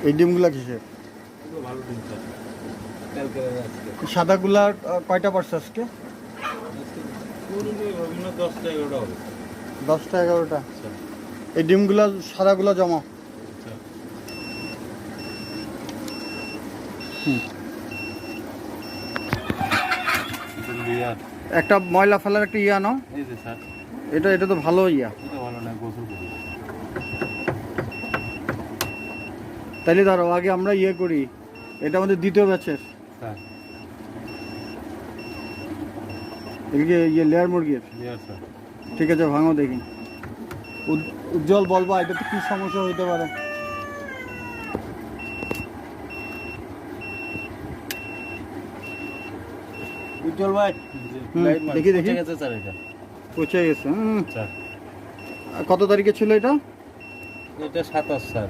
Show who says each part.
Speaker 1: এই ডিমগুলা কিসের?
Speaker 2: ভালো ডিম স্যার। কালকে আজকে
Speaker 1: সাদাগুলা কয়টা পড়ছে আজকে?
Speaker 2: পুরো বিভিন্ন 10টা 11টা হবে
Speaker 1: 10টা 11টা।
Speaker 2: আচ্ছা
Speaker 1: এই ডিমগুলা সাদাগুলা জমা।
Speaker 2: আচ্ছা লিয়ার
Speaker 1: একটা ময়লা ফেলার একটা ইয়া নাও।
Speaker 2: এই যে স্যার
Speaker 1: এটা তো ভালো ইয়া।
Speaker 2: এটা ভালো না গোসল করি
Speaker 1: তাইলে ধরো আগে আমরা ইয়ে করি, এটা আমাদের দ্বিতীয় ব্যাচের।
Speaker 2: স্যার
Speaker 1: এদিকে ইয়ে লেয়ার মুরগির।
Speaker 2: লিয়ার স্যার
Speaker 1: ঠিক আছে, ভাঙো দেখি। উজ্জ্বল বলবা এটাতে কি সমস্যা হইতে পারে।
Speaker 2: উজ্জ্বল ভাই
Speaker 1: দেখি দেখি।
Speaker 2: ঠিক আছে স্যার এটা
Speaker 1: পচে গেছে।
Speaker 2: স্যার
Speaker 1: কত তারিখে ছিল এটা?
Speaker 2: এটা 27 স্যার